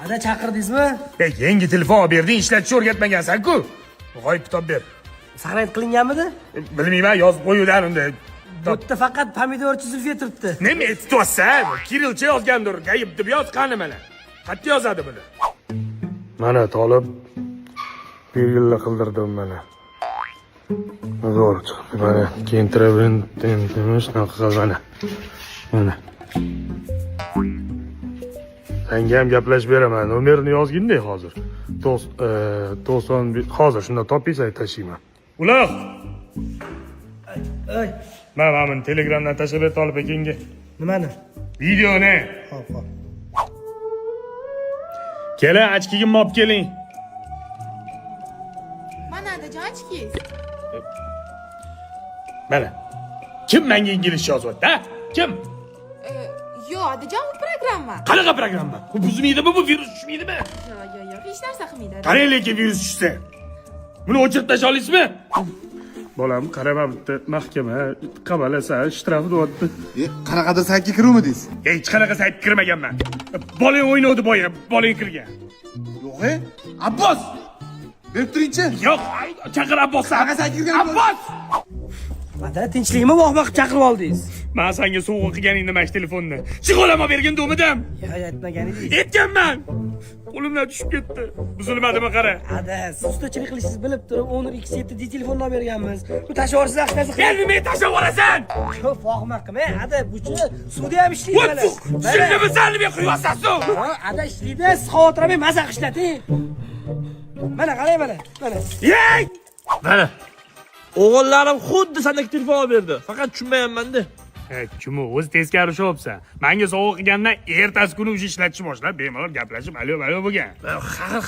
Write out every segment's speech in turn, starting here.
Ada chaqirdingizmi? Yangi telefon olib berding, ishlatishni o'rgatmagansan-ku. G'oyib kitob ber. Saqlanib qilinganmidi? Bilmayman, yozib qo'yuvdan unda. Bu yerda faqat pomidorchi Zulfiya turibdi. Nima aytyapsan? Kirillcha yozgandir. Gayib deb yoz qani mana. Qayerda yozadi buni? Mana Tolib belgila qildirdim mana. Zo'r. Mana kentirabinimiz shunaqa mana. Mana. Senga ham gaplashib beraman. Nomerni yozgin-da hozir. 91 hozir shunda topingsa tashiyman. Uloq. Ey, Mana men Telegramdan tashlab ber Tolib akanga. nimani? Videoni. Xo'p. Keling, ochkigimni olib keling. Mana Adajon ochkingiz. Mana. Kim menga inglizcha yozyapti, ha? Kim? Yo'q, Adajon bu programma. Qanaqa programma? Bu buzmaydimi, bu virus tushmaydimi? Yo'q, hech narsa qilmaydi. Qarang lekin virus tushsa. Buni o'chirib tashlay olasizmi? Bolam qarama bitta mahkama qamalasa, shtraf deyapti. Qanaqadir saytga kiruvmidingiz? Hech qanaqa saytga kirmaganman. Bolang o'ynadi boya, bolang kirgan. Yo'q, Abbos. Berib turingchi. Yo'q, chaqir Abbosni. Qanaqa saytga kirgan? Abbos! Ada tinchlikmi voqma qilib chaqirib oldingiz? Men senga sovg'a qilganingni mana shu telefonni. Chiqolama bergan do'midim. Yo'q, aytmagan edingiz. Aytganman. Qo'limdan tushib ketdi. Buzilmadimi qara. Ada, siz ustachilik qilishingizni bilib turib, Onur X7 telefonni olib berganmiz. Bu tashlavorsiz hech narsa Sen nima tashlab yuborasan? Ko'p voqma qilma. Ada, buchi suvda ham ishlaydi mana. Shunga bizani nima qilyapsan sen? Ha, Ada ishlaydi, siz xavotirlanmang, mazaq ishlating. Mana qarang mana. Mana. Yey! Mana. O'g'illarim xuddi sendagi telefon olib berdi. Faqat tushunmayapman-da. Kim o'zi teskari ushlayapsan. Menga sovg'a qilgandan ertasi kuni o'sha ishlatishni boshlab, bemalol gaplashib, alo bo'lgan.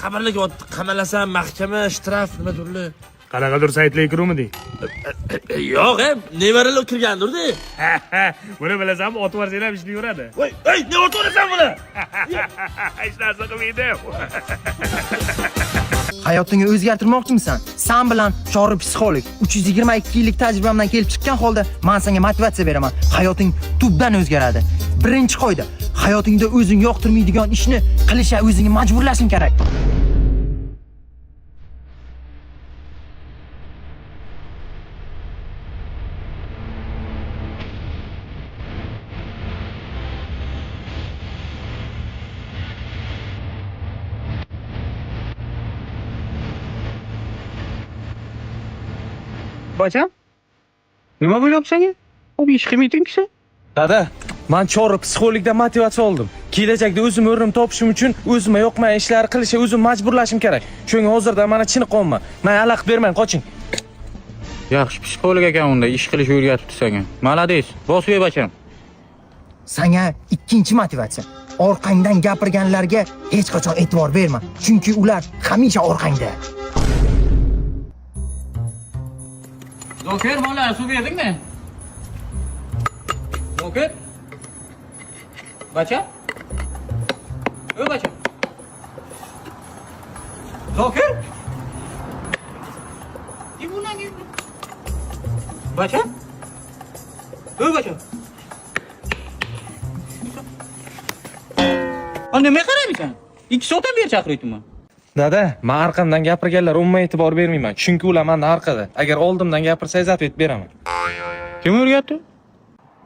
Xabarlar kelyapti. Qamalasam, mahkama, shtraf, nima turli. Qanaqadir saytlarga kiruvmiding? Yo'q, nevaralar kirgandir-da. Buni bilasanmi, otib yuborsang ham ishlayveradi. Voy, nima o'tirasan buni? Hech narsa qilmaydi. Hayotingni o'zgartirmoqchimisan? Sen bilan chorri psixolog 322 yillik tajribamdan kelib chiqqan holda men senga motivatsiya beraman. Hayoting tubdan o'zgaradi. Birinchi qoida: hayotingda o'zing yoqtirmaydigan ishni qilishga o'zingni majburlashing kerak. Bacham? Nima bo'lyapti senga? Bu ish qilmaydingki? Dada, men chorri psixologdan motivatsiya oldim. Kelajakda o'zim o'rnim topishim uchun o'zimga yoqmagan ishlarni qilishga o'zim majburlashim kerak. Shunga hozirda mana chiniqqanman. Men alaqib bermang, qoching. Yaxshi psixolog ekan unda, ish qilish o'rgatibdi senga. Malades. Bosib bacham. Senga ikkinchi motivatsiya. Orqangdan gapirganlarga hech qachon e'tibor berma, chunki ular hamisha orqangda. Zoker, bola, suv berdingmi? Zoker? Bacham? Ey bacham. Zoker? Ibunagi. Bacham? Ey bacham. Ana nima qaraymisan? 2 soatdan beri chaqiryapman. Dada, men orqamdan gapirganlar umuman e'tibor bermayman, chunki ular mendan orqada. Agar oldimdan gapirsangiz aytib beraman. Kim o'rgatdi?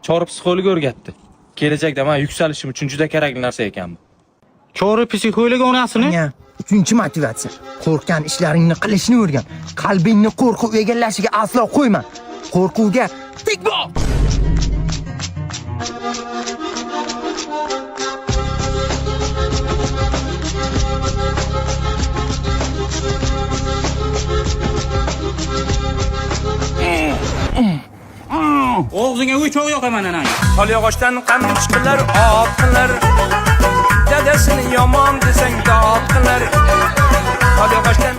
Chorri psixolog o'rgatdi. Kelajakda men yuksalishim uchun juda kerakli narsa ekan bu. Chorri psixolog onasini? Senga uchinchi motivatsiya. Qo'rqgan ishlaringni qilishni o'rgan. Qalbingni qo'rquv egallashiga aslo qo'yma. Qo'rquvga tik bor. Og'zingga o'choq yoqaman ana. Qol yog'ochdan qamish qilar, ot qilar. Dadasini yomon desang dod qilar. Qol yog'ochdan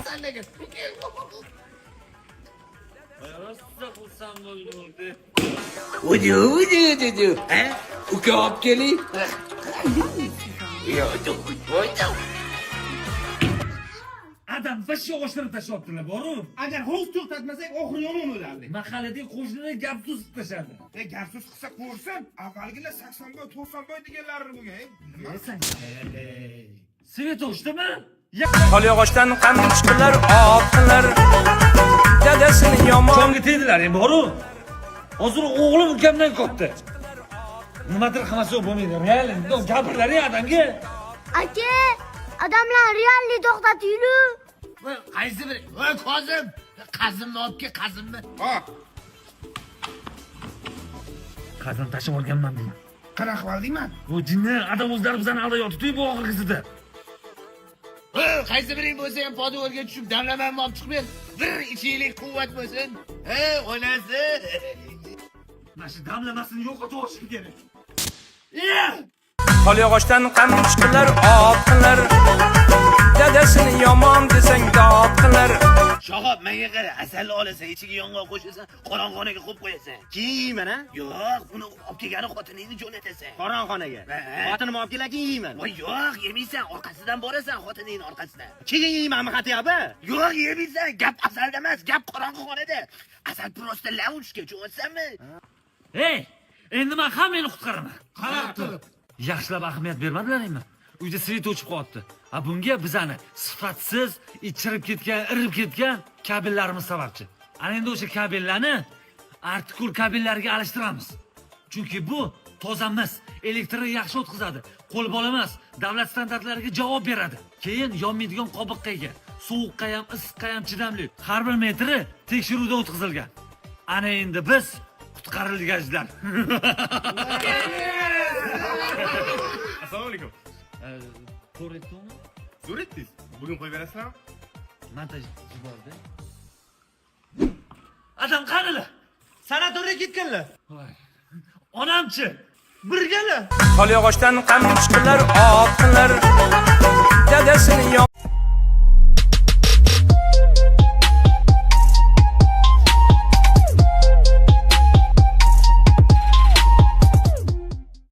Udu. Ha? Uka olib keling. adam bash yog'ochlarini tashlabdilar, boru. Agar hovuz to'xtatmasak, oxiri yomon bo'lardi. Mahalladagi qo'shnilar gap so'z tashadi. Gap so'z qilsa ko'rsin, avvalgilar 80 boy, 90 boy deganlari bo'lgan. Nima sen? Svet o'chdimi? Qolyog'ochdan qand chiqdilar, otdilar. Dadasini yomon. Jonga tegdilar, boru. Hozir o'g'lim ukamdan katta. Nimadir qilmasa bo'lmaydi. Real, gapirlar adamga. Aka, odamlar realni to'xtatayli. Qaysi biri? Voy Kozim! Qazimni olib kel, Qazimni. Ha, Qazim tashib olganman deyman. qanaqa qildingmi? Bu jinni adam o'zlari bizani aldayotdi-ku bu oxirgisida. Qaysi biring bo'lsa ham podavolga tushib damlamanni olib chiqib ber. Bir ichinglik quvvat bo'lsin. Onasi. Mana shu damlamasini yo'qotib olishim kerak. Qolyog'ochdan qand chiqdilar, otdilar. Dadasini yomon desang dotdilar. Shohab, menga qara, asalni olasan, ichiga yong'oq qo'shasan, qorong'onaga qo'yib qo'yasan. Keyin yeyman, ha? Yo'q, buni olib kelgani xotiningni jo'natasan. Qorong'onaga. Xotinim olib kelar, keyin yeyman. Voy yo'q, yemaysan, orqasidan borasan xotiningning orqasidan. Keyin yeymanmi xatiyaba? Yo'q, yemaysan, gap asalda emas, gap qorong'onada. Asal prosta lavuchga cho'g'atsanmi? Ey, endi men hammani qutqaraman. Qarab tur. Yaxshilab ahamiyat bermadilaringmi? Uyda svet o'chib qolibdi. Bunga bizani sifatsiz, ichirib ketgan, irib ketgan kabellarimiz sababchi. Ana endi o'sha kabellarni artikul kabellarga alishtiramiz. Chunki bu toza mis, elektrni yaxshi o'tkazadi, qo'lbola emas, davlat standartlariga javob beradi. Keyin yonmaydigan qobiqqa ega, sovuqqa ham, issiqqa ham chidamli. Har bir metri tekshiruvdan o'tkazilgan. Ana endi biz qutqarilganlar. Assalomu alaykum. Ko'rdingmi? Suratdingiz? Bugun qo'yib berasizmi? Montaj yubordi. Adam qanilar? Sanatoriya ketganlar. Voy. Onamchi? Birgalar. Qolyog'ochdan qand chiqdilar, otdilar. Dadasini yomon